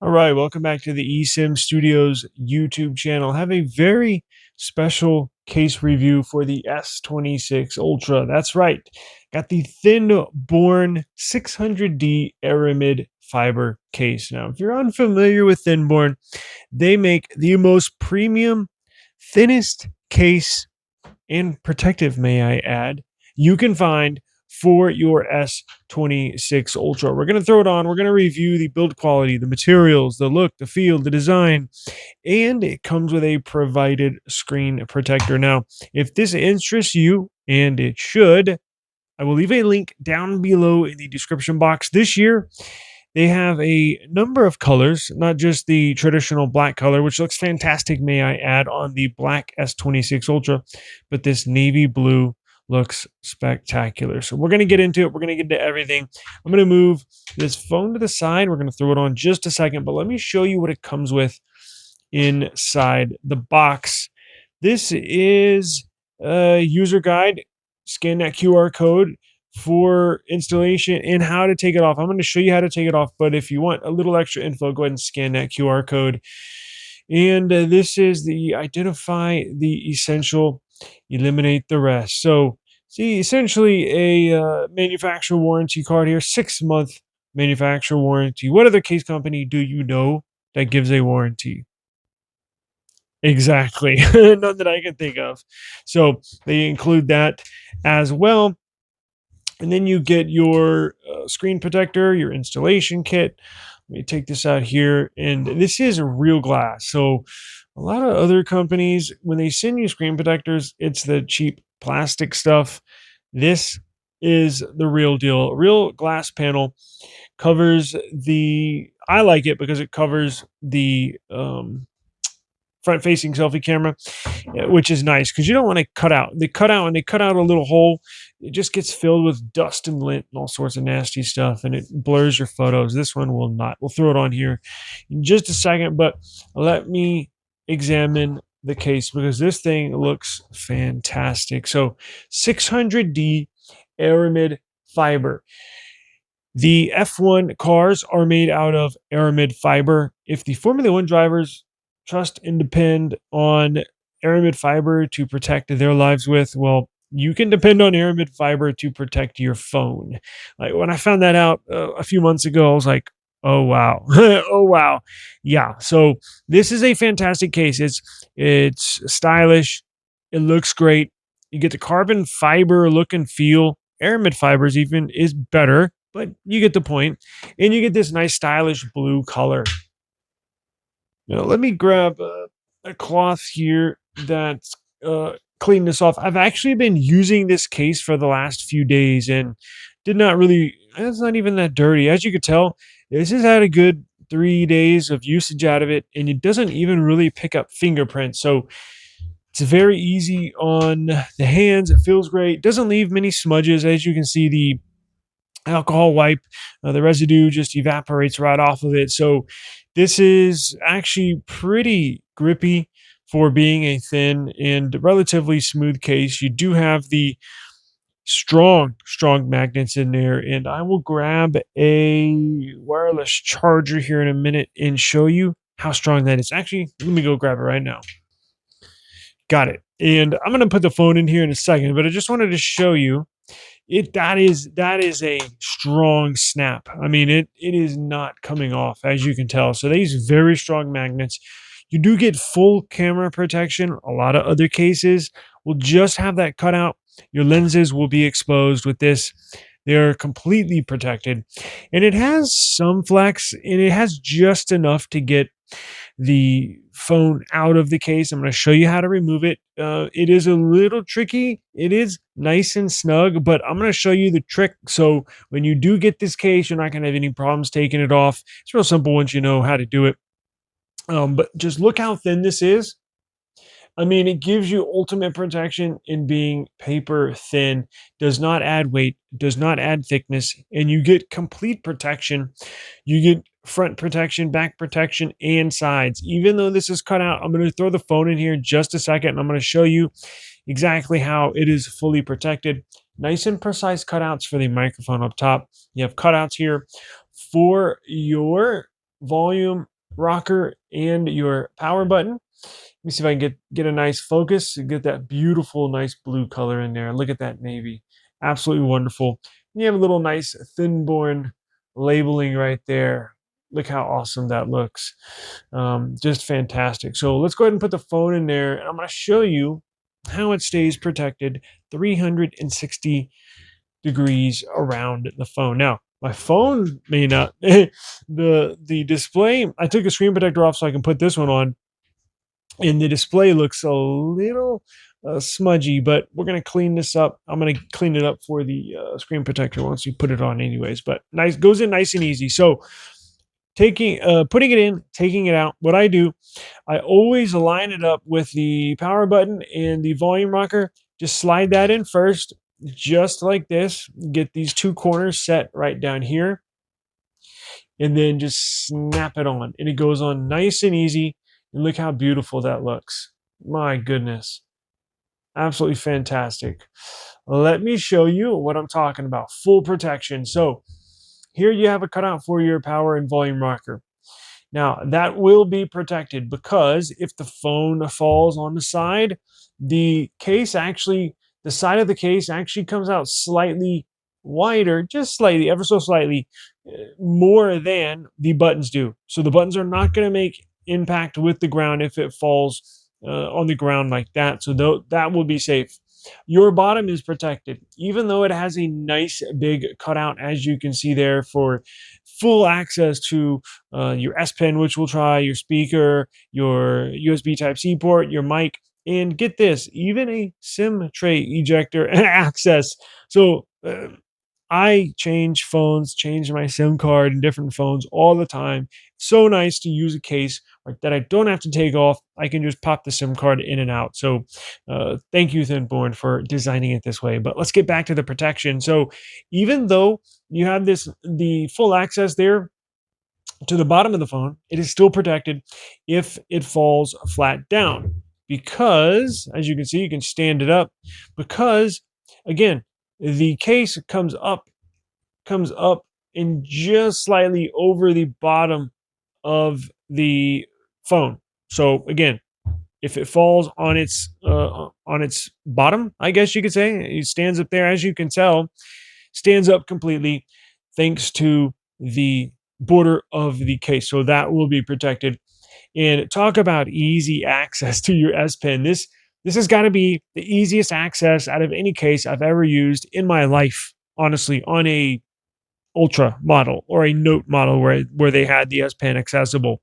All right, welcome back to the eSIM Studios YouTube channel. I have a very special case review for the S26 Ultra. That's right, got the Thinborne 600D Aramid fiber case. Now, if you're unfamiliar with Thinborne, they make the most premium, thinnest case and protective, may I add, you can find for your S26 Ultra. We're going to throw it on. We're going to review the build quality, the materials, the look, the feel, the design, and it comes with a provided screen protector. Now, if this interests you, and it should, I will leave a link down below in the description box. This year, they have a number of colors, not just the traditional black color, which looks fantastic, may I add, on the black S26 Ultra, but this navy blue looks spectacular. So we're going to get into it. We're going to get into everything. I'm going to move this phone to the side. We're going to throw it on just a second, but let me show you what it comes with inside the box. This is a user guide. Scan that QR code for installation and how to take it off. I'm going to show you how to take it off, but if you want a little extra info, go ahead and scan that QR code. And this is the identify the essential, eliminate the rest. So see, essentially a manufacturer warranty card here, 6-month manufacturer warranty. What other case company do you know that gives a warranty? Exactly. None that I can think of. So they include that as well. And then you get your screen protector, your installation kit. Let me take this out here. And this is real glass. So a lot of other companies, when they send you screen protectors, it's the cheap plastic stuff. This is the real deal. Real glass panel covers I like it because it covers the front-facing selfie camera, which is nice because you don't want to cut out. They cut out, and they cut out a little hole. It just gets filled with dust and lint and all sorts of nasty stuff, and it blurs your photos. This one will not. We'll throw it on here in just a second, but let me examine the case because this thing looks fantastic. So 600D Aramid fiber. The F1 cars are made out of Aramid fiber. If the Formula One drivers trust and depend on Aramid fiber to protect their lives with, well, you can depend on Aramid fiber to protect your phone. Like when I found that out a few months ago, I was like, oh wow. Oh wow. Yeah, so this is a fantastic case. It's stylish, it looks great. You get the carbon fiber look and feel. Aramid fibers even is better, but you get the point. And you get this nice stylish blue color. Now, let me grab a cloth here that's clean this off. I've actually been using this case for the last few days and it's not even that dirty. As you can tell, this has had a good 3 days of usage out of it, and it doesn't even really pick up fingerprints. So it's very easy on the hands. It feels great. Doesn't leave many smudges. As you can see, the alcohol wipe, the residue just evaporates right off of it. So this is actually pretty grippy for being a thin and relatively smooth case. You do have the strong magnets in there, and I will grab a wireless charger here in a minute and show you how strong that is. Actually, let me go grab it right now. Got it. And I'm going to put the phone in here in a second, but I just wanted to show you that is a strong snap. I mean, it is not coming off, as you can tell. So they use very strong magnets. You do get full camera protection. A lot of other cases will just have that cutout. Your lenses will be exposed. With this, they're completely protected. And it has some flex, and it has just enough to get the phone out of the case. I'm going to show you how to remove it. It is a little tricky. It is nice and snug, but I'm going to show you the trick. So when you do get this case, you're not going to have any problems taking it off. It's real simple once you know how to do it. But just look how thin this is. I mean, it gives you ultimate protection in being paper thin, does not add weight, does not add thickness, and you get complete protection. You get front protection, back protection, and sides. Even though this is cut out, I'm going to throw the phone in here in just a second, and I'm going to show you exactly how it is fully protected. Nice and precise cutouts for the microphone up top. You have cutouts here for your volume rocker and your power button. Let me see if I can get a nice focus and get that beautiful, nice blue color in there. Look at that navy. Absolutely wonderful. And you have a little nice Thinborne labeling right there. Look how awesome that looks. Just fantastic. So let's go ahead and put the phone in there. And I'm going to show you how it stays protected 360 degrees around the phone. Now, my phone may not, the display, I took a screen protector off so I can put this one on, and the display looks a little smudgy, but we're going to clean this up. I'm going to clean it up for the screen protector once you put it on anyways, but nice, goes in nice and easy. So putting it in, taking it out, what I do, I always line it up with the power button and the volume rocker. Just slide that in first, just like this. Get these two corners set right down here, and then just snap it on, and it goes on nice and easy. And look how beautiful that looks. My goodness, absolutely fantastic. Let me show you what I'm talking about. Full protection. So here you have a cutout for your power and volume rocker. Now, that will be protected because if the phone falls on the side, the case actually, the side of the case actually comes out slightly wider, just slightly, ever so slightly, more than the buttons do. So the buttons are not going to make impact with the ground if it falls on the ground like that. So that will be safe. Your bottom is protected, even though it has a nice big cutout, as you can see there, for full access to your S Pen, which we'll try, your speaker, your USB Type-C port, your mic, and get this, even a SIM tray ejector access. So I change phones, change my SIM card in different phones all the time. So nice to use a case that I don't have to take off. I can just pop the SIM card in and out. So thank you, Thinborne, for designing it this way. But let's get back to the protection. So even though you have the full access there to the bottom of the phone, it is still protected if it falls flat down. Because, as you can see, you can stand it up. Because, again, the case comes up and just slightly over the bottom of the phone. So again, if it falls on its bottom, I guess you could say, it stands up there, as you can tell, stands up completely thanks to the border of the case. So that will be protected. And talk about easy access to your S Pen. This has got to be the easiest access out of any case I've ever used in my life, honestly, on a Ultra model or a Note model where they had the S Pen accessible.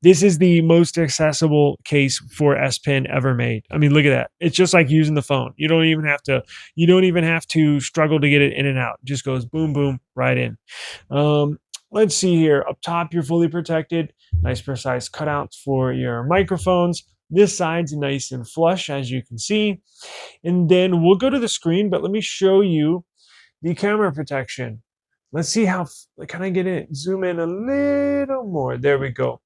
This is the most accessible case for S Pen ever made. I mean, look at that. It's just like using the phone. You don't even have to struggle to get it in and out. It just goes boom, boom, right in. Let's see here. Up top, you're fully protected. Nice precise cutouts for your microphones. This side's nice and flush, as you can see. And then we'll go to the screen, but let me show you the camera protection. Let's see how, can I get it? Zoom in a little more. There we go.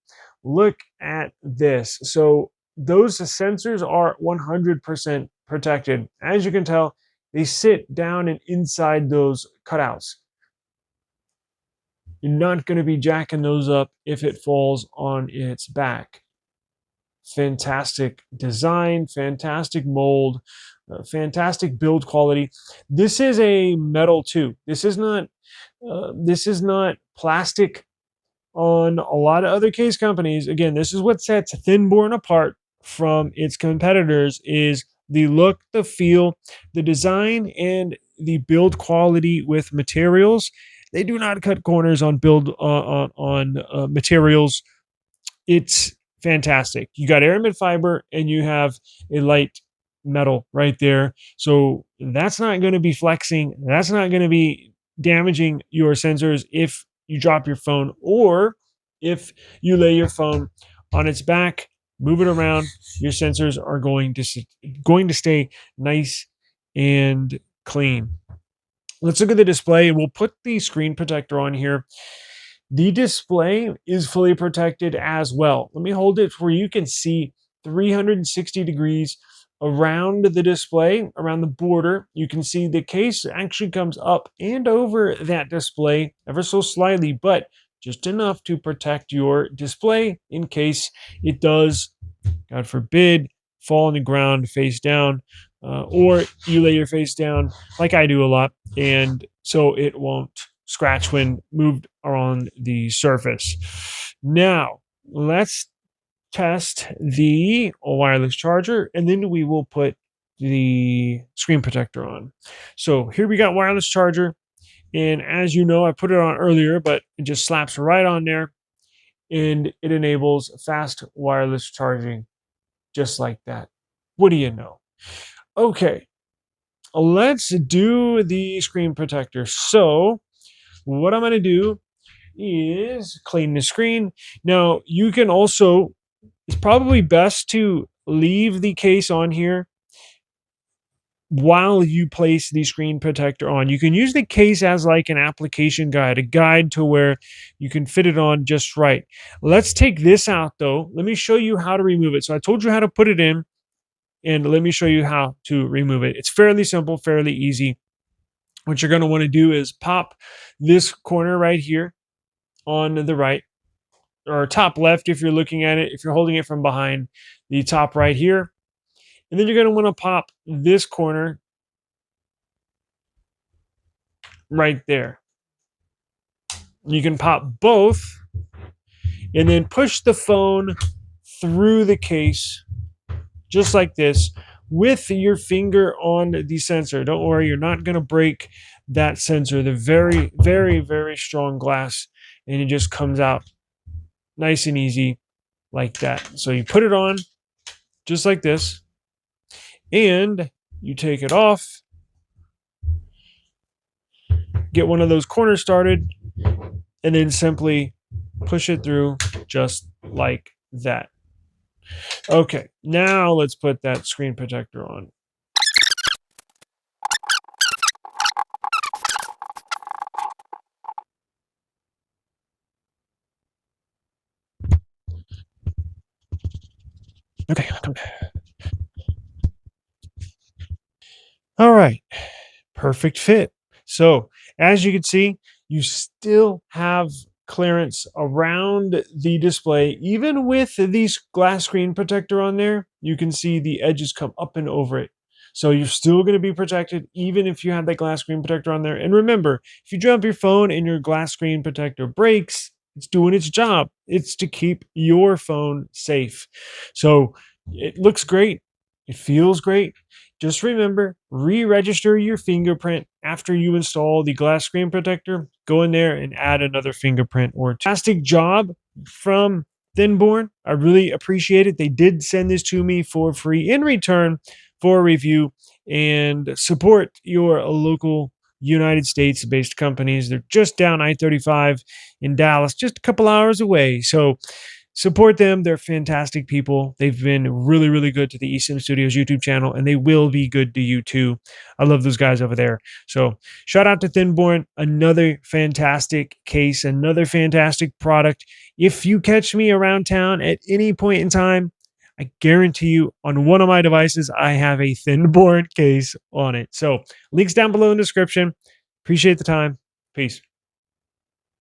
Look at this. So those sensors are 100% protected. As you can tell, they sit down and inside those cutouts. You're not going to be jacking those up if it falls on its back. Fantastic design, fantastic mold, fantastic build quality. This is a metal too. This is not plastic on a lot of other case companies. Again, this is what sets Thinborne apart from its competitors: is the look, the feel, the design, and the build quality with materials. They do not cut corners on build on materials. It's fantastic. You got Aramid fiber and you have a light metal right there. So that's not going to be flexing. That's not going to be damaging your sensors if you drop your phone, or if you lay your phone on its back, move it around, your sensors are going to stay nice and clean. Let's look at the display. We'll put the screen protector on here. The display is fully protected as well. Let me hold it where you can see 360 degrees around the display, around the border. You can see the case actually comes up and over that display ever so slightly, but just enough to protect your display in case it does, God forbid, fall on the ground face down, or you lay your face down like I do a lot, and so it won't scratch when moved on the surface. Now, let's test the wireless charger, and then we will put the screen protector on. So here we got wireless charger, and as you know, I put it on earlier, but it just slaps right on there, and it enables fast wireless charging just like that. What do you know? Okay, let's do the screen protector. So what I'm going to do is clean the screen. Now, you can also, it's probably best to leave the case on here while you place the screen protector on. You can use the case as like an application guide, a guide to where you can fit it on just right. Let's take this out though. Let me show you how to remove it. So I told you how to put it in, and let me show you how to remove it. It's fairly simple, fairly easy. What you're going to want to do is pop this corner right here on the right, or top left if you're looking at it. If you're holding it from behind, the top right here. And then you're going to want to pop this corner right there. You can pop both and then push the phone through the case just like this with your finger on the sensor. Don't worry, you're not going to break that sensor. They're very, very, very strong glass, and it just comes out nice and easy like that. So you put it on just like this, and you take it off, get one of those corners started, and then simply push it through just like that. Okay, now let's put that screen protector on. Okay. All right. Perfect fit. So as you can see, you still have clearance around the display. Even with the glass screen protector on there, you can see the edges come up and over it. So you're still going to be protected even if you have that glass screen protector on there. And remember, if you drop your phone and your glass screen protector breaks, it's doing its job. It's to keep your phone safe. So it looks great. It feels great. Just remember, re-register your fingerprint after you install the glass screen protector. Go in there and add another fingerprint or two. Fantastic job from Thinborne. I really appreciate it. They did send this to me for free in return for a review, and support your local United States-based companies. They're just down I-35 in Dallas, just a couple hours away. So support them. They're fantastic people. They've been really, really good to the eSIM Studios YouTube channel, and they will be good to you too. I love those guys over there. So shout out to Thinborne. Another fantastic case, another fantastic product. If you catch me around town at any point in time, I guarantee you on one of my devices, I have a Thinborne case on it. So links down below in the description. Appreciate the time. Peace.